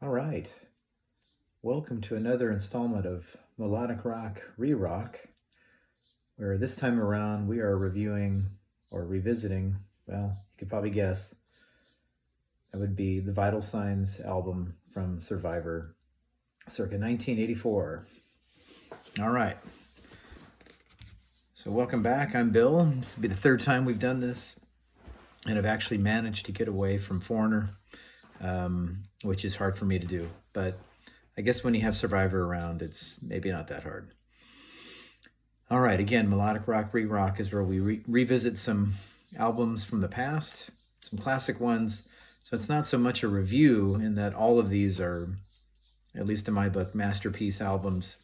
All right. Welcome to another installment of Melodic Rock Re-Rock, where this time around we are reviewing or revisiting, well, you could probably guess, that would be the Vital Signs album from Survivor, circa 1984. All right. So, welcome back. I'm Bill. This will be the third time we've done this, and I've actually managed to get away from Foreigner, which is hard for me to do. But I guess when you have Survivor around, it's maybe not that hard. All right, again, Melodic Rock Re-Rock is where we revisit some albums from the past, some classic ones. So it's not so much a review in that all of these are, at least in my book, masterpiece albums.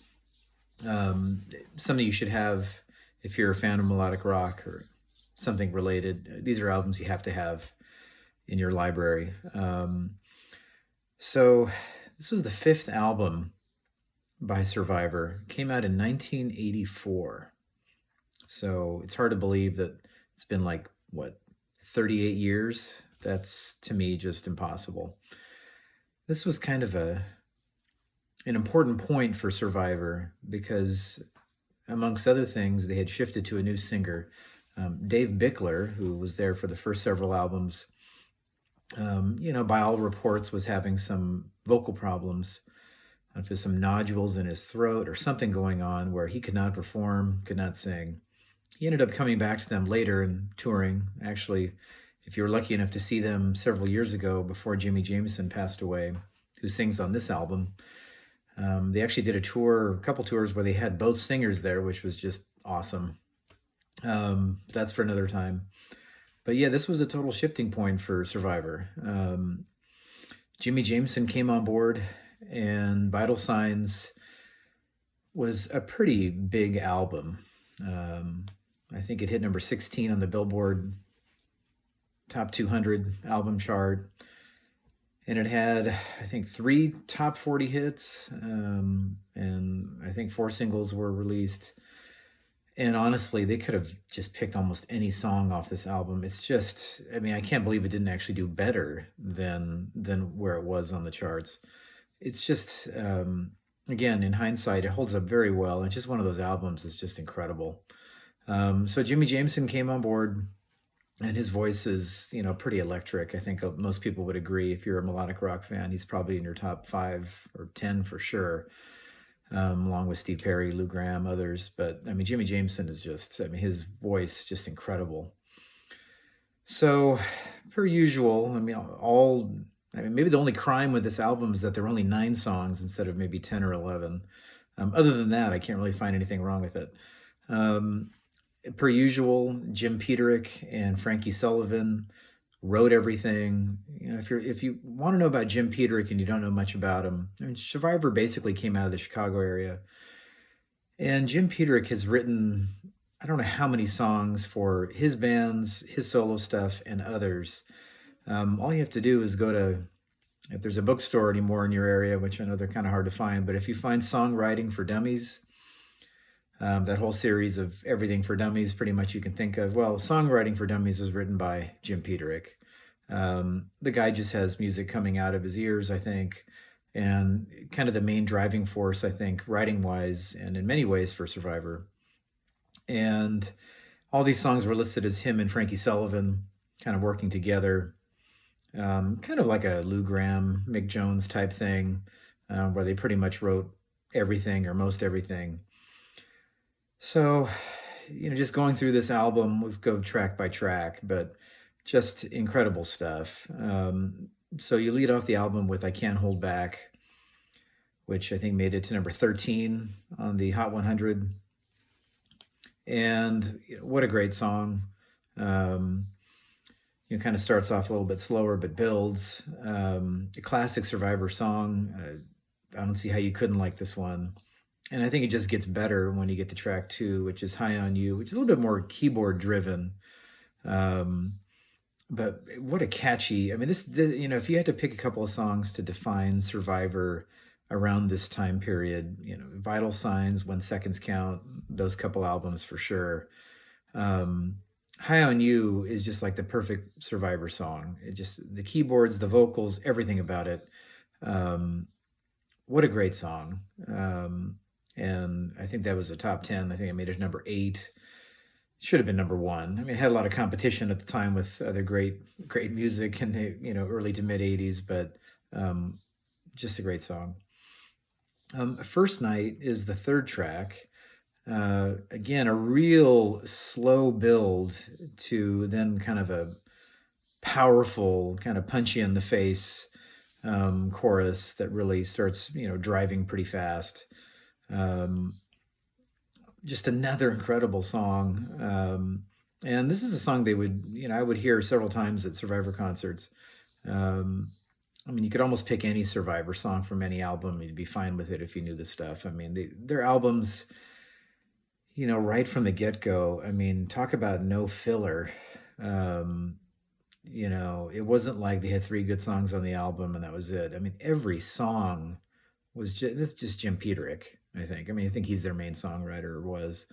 Something you should have if you're a fan of melodic rock or something related. These are albums you have to have in your library. So this was the fifth album by Survivor. It came out in 1984. So it's hard to believe that it's been 38 years? That's, to me, just impossible. This was kind of an important point for Survivor because, amongst other things, they had shifted to a new singer. Dave Bickler, who was there for the first several albums, by all reports was having some vocal problems. I don't know if there's some nodules in his throat or something going on where he could not perform, could not sing. He ended up coming back to them later and touring. Actually, if you were lucky enough to see them several years ago before Jimi Jamison passed away, who sings on this album, they actually did a couple tours where they had both singers there, which was just awesome. That's for another time. But yeah, this was a total shifting point for Survivor. Jimi Jamison came on board, and Vital Signs was a pretty big album. I think it hit number 16 on the Billboard Top 200 album chart. And it had, I think, 3 top 40 hits, and I think 4 singles were released. And honestly, they could have just picked almost any song off this album. It's just, I can't believe it didn't actually do better than where it was on the charts. It's just, again, in hindsight, it holds up very well. It's just one of those albums that's just incredible. So Jimi Jamison came on board, and his voice is, pretty electric. I think most people would agree. If you're a melodic rock fan, he's probably in your top 5 or 10 for sure. Along with Steve Perry, Lou Gramm, others. But Jimi Jamison is just, his voice just incredible. So, per usual, maybe the only crime with this album is that there are only 9 songs instead of maybe 10 or 11. Other than that, I can't really find anything wrong with it. Per usual, Jim Peterik and Frankie Sullivan wrote everything. If you want to know about Jim Peterik and you don't know much about him, Survivor basically came out of the Chicago area. And Jim Peterik has written, I don't know how many songs for his bands, his solo stuff, and others. All you have to do is go to, if there's a bookstore anymore in your area, which I know they're kind of hard to find, but if you find Songwriting for Dummies, that whole series of everything for dummies, pretty much you can think of. Well, Songwriting for Dummies was written by Jim Peterik. The guy just has music coming out of his ears, I think, and kind of the main driving force, I think, writing-wise, and in many ways for Survivor. And all these songs were listed as him and Frankie Sullivan kind of working together, kind of like a Lou Gramm, Mick Jones type thing, where they pretty much wrote everything or most everything. So, just going through this album, let's go track by track, but just incredible stuff. So you lead off the album with I Can't Hold Back, which I think made it to number 13 on the Hot 100. And what a great song. Kind of starts off a little bit slower, but builds. A classic Survivor song. I don't see how you couldn't like this one. And I think it just gets better when you get to track 2, which is High on You, which is a little bit more keyboard driven. But what a catchy, if you had to pick a couple of songs to define Survivor around this time period, Vital Signs, When Seconds Count, those couple albums for sure. High on You is just like the perfect Survivor song. It just, the keyboards, the vocals, everything about it. Um, what a great song. And I think that was a top 10. I think I made it number 8. Should have been number 1. I mean, it had a lot of competition at the time with other great music in the early to mid 80s, but um, just a great song. First Night is the third track. Again, a real slow build to then kind of a powerful, kind of punchy in the face chorus that really starts, driving pretty fast. Um, just another incredible song. And this is a song they would, I would hear several times at Survivor concerts. Um, I mean, you could almost pick any Survivor song from any album. You'd be fine with it if you knew the stuff. I mean, their albums, right from the get go, I mean, talk about no filler. Um, it wasn't like they had 3 good songs on the album and that was it. I mean, every song was just, this is just Jim Peterik, I think. I mean, I think he's their main songwriter or was.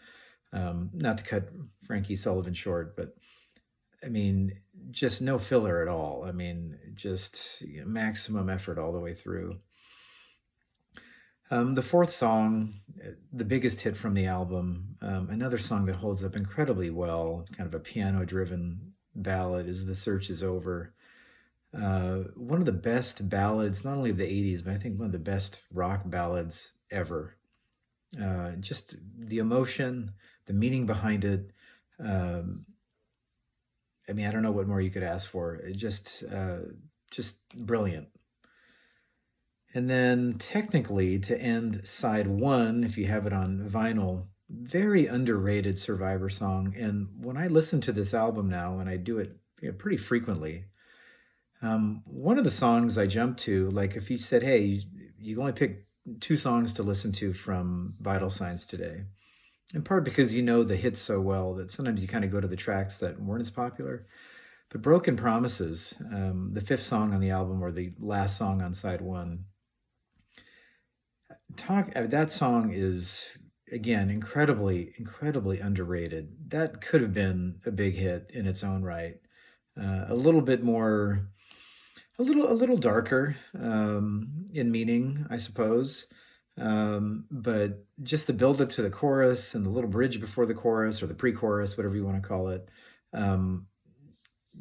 Not to cut Frankie Sullivan short, but I mean, just no filler at all. I mean, just maximum effort all the way through. The fourth song, the biggest hit from the album, another song that holds up incredibly well, kind of a piano driven ballad, is The Search Is Over. One of the best ballads, not only of the 80s, but I think one of the best rock ballads ever. Just the emotion, the meaning behind it. Um, I mean, I don't know what more you could ask for. Just brilliant. And then technically to end side 1, if you have it on vinyl, very underrated Survivor song. And when I listen to this album now, and I do it pretty frequently, one of the songs I jump to, like if you said, hey, you only pick 2 songs to listen to from Vital Signs today, in part because you know the hits so well that sometimes you kind of go to the tracks that weren't as popular. But Broken Promises, the 5th song on the album or the last song on side 1, that song is again incredibly underrated. That could have been a big hit in its own right. A little bit more, a little darker in meaning, I suppose. But just the build up to the chorus and the little bridge before the chorus or the pre-chorus, whatever you want to call it, um,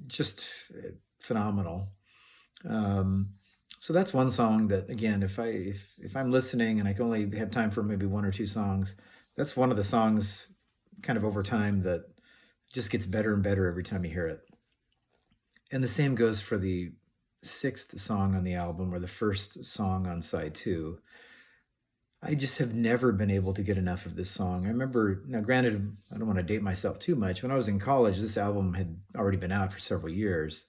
just phenomenal. Um, so that's one song that, again, if I'm listening and I can only have time for maybe 1 or 2 songs, that's one of the songs, kind of over time, that just gets better and better every time you hear it. And the same goes for the 6th song on the album, or the first song on side 2. I just have never been able to get enough of this song. I remember, now granted, I don't want to date myself too much. When I was in college, this album had already been out for several years,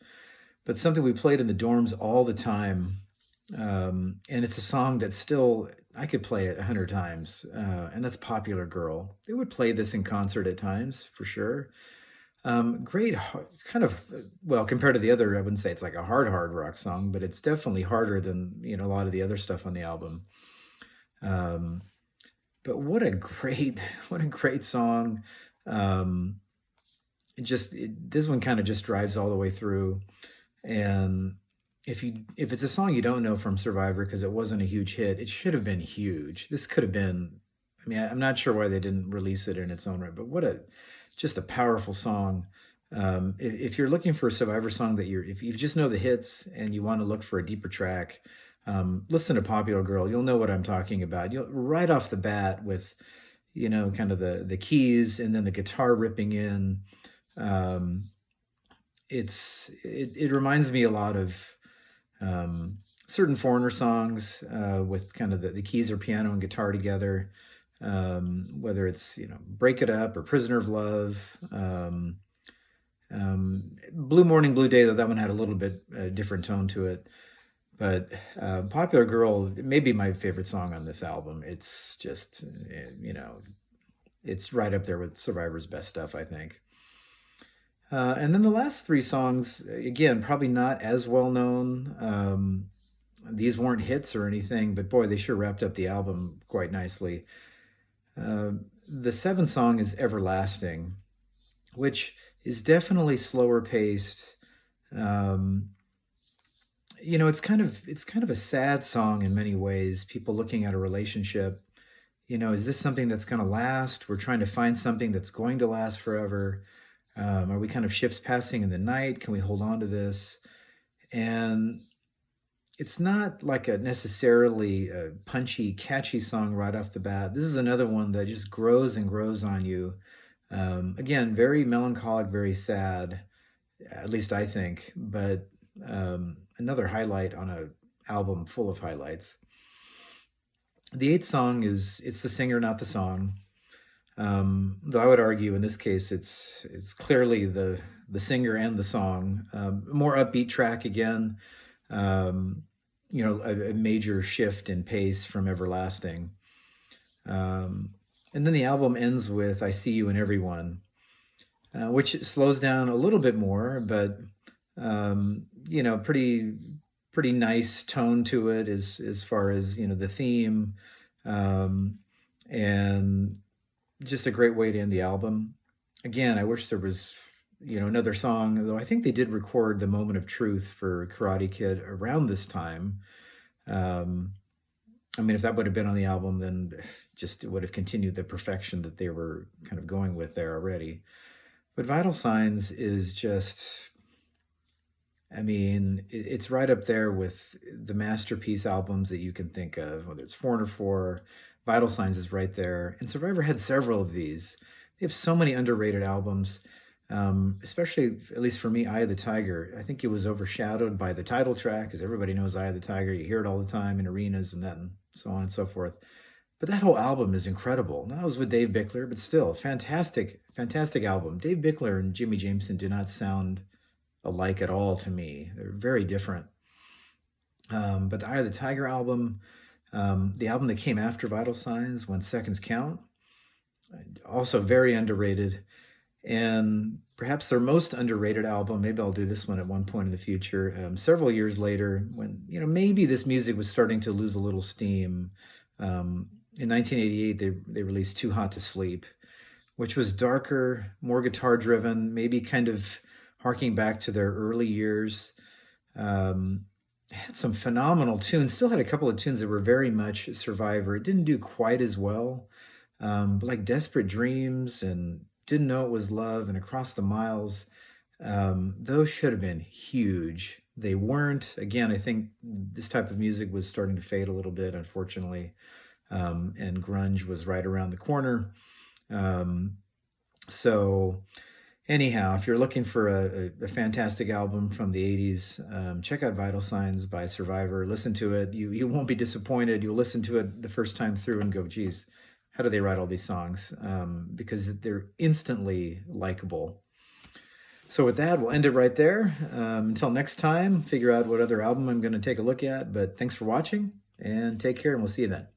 but something we played in the dorms all the time. And it's a song that still, I could play it 100 times, and that's Popular Girl. They would play this in concert at times, for sure. Great, kind of, well, compared to the other, I wouldn't say it's like a hard rock song, but it's definitely harder than, a lot of the other stuff on the album. Um, but what a great, what a great song. Um, this one kind of just drives all the way through. And if it's a song you don't know from Survivor because it wasn't a huge hit, it should have been huge. This could have been. I mean, I'm not sure why they didn't release it in its own right, but just a powerful song. If you're looking for a Survivor song if you just know the hits and you want to look for a deeper track, listen to Popular Girl. You'll know what I'm talking about. You'll right off the bat with, kind of the keys and then the guitar ripping in. Um, it reminds me a lot of certain Foreigner songs with kind of the keys or piano and guitar together. Whether it's Break It Up or Prisoner of Love. Blue Morning Blue Day, though that one had a little bit different tone to it. But Popular Girl may be my favorite song on this album. It's just, it's right up there with Survivor's best stuff, I think. And then the last 3 songs, again, probably not as well known. These weren't hits or anything, but boy, they sure wrapped up the album quite nicely. The 7th song is Everlasting, which is definitely slower paced. it's kind of a sad song in many ways. People looking at a relationship, is this something that's going to last? We're trying to find something that's going to last forever. Are we kind of ships passing in the night? Can we hold on to this? And it's not like a necessarily a punchy, catchy song right off the bat. This is another one that just grows and grows on you. Again, very melancholic, very sad, at least I think, but another highlight on a album full of highlights. The eighth song is it's the singer, not the song. Though I would argue in this case it's clearly the singer and the song. More upbeat track again. Um, a major shift in pace from Everlasting. Um, and then the album ends with "I See You in Everyone," which slows down a little bit more, but pretty nice tone to it as far as the theme, um, and just a great way to end the album. Again, I wish there was another song, though I think they did record "The Moment of Truth" for Karate Kid around this time. Um, I mean, if that would have been on the album, then just it would have continued the perfection that they were kind of going with there already. But Vital Signs is just, I mean, it's right up there with the masterpiece albums that you can think of, whether it's Foreigner 4, Vital Signs is right there. And Survivor had several of these. They have so many underrated albums, especially, at least for me, Eye of the Tiger. I think it was overshadowed by the title track, because everybody knows Eye of the Tiger. You hear it all the time in arenas and that, and so on and so forth. But that whole album is incredible. That was with Dave Bickler, but still, fantastic, fantastic album. Dave Bickler and Jimi Jamison do not sound alike at all to me. They're very different. But the Eye of the Tiger album, the album that came after Vital Signs, When Seconds Count, also very underrated. And perhaps their most underrated album, maybe I'll do this one at one point in the future, several years later, when maybe this music was starting to lose a little steam. In 1988, they released Too Hot to Sleep, which was darker, more guitar driven, maybe kind of harking back to their early years. Had some phenomenal tunes, still had a couple of tunes that were very much Survivor. It didn't do quite as well, but like Desperate Dreams and Didn't Know It Was Love and Across the Miles, those should have been huge. They weren't. Again, I think this type of music was starting to fade a little bit, unfortunately, and grunge was right around the corner. Um, so anyhow, if you're looking for a fantastic album from the 80s, check out Vital Signs by Survivor. Listen to it. You won't be disappointed. You'll listen to it the first time through and go, geez, how do they write all these songs? Because they're instantly likable. So with that, we'll end it right there. Until next time, figure out what other album I'm going to take a look at. But thanks for watching, and take care, and we'll see you then.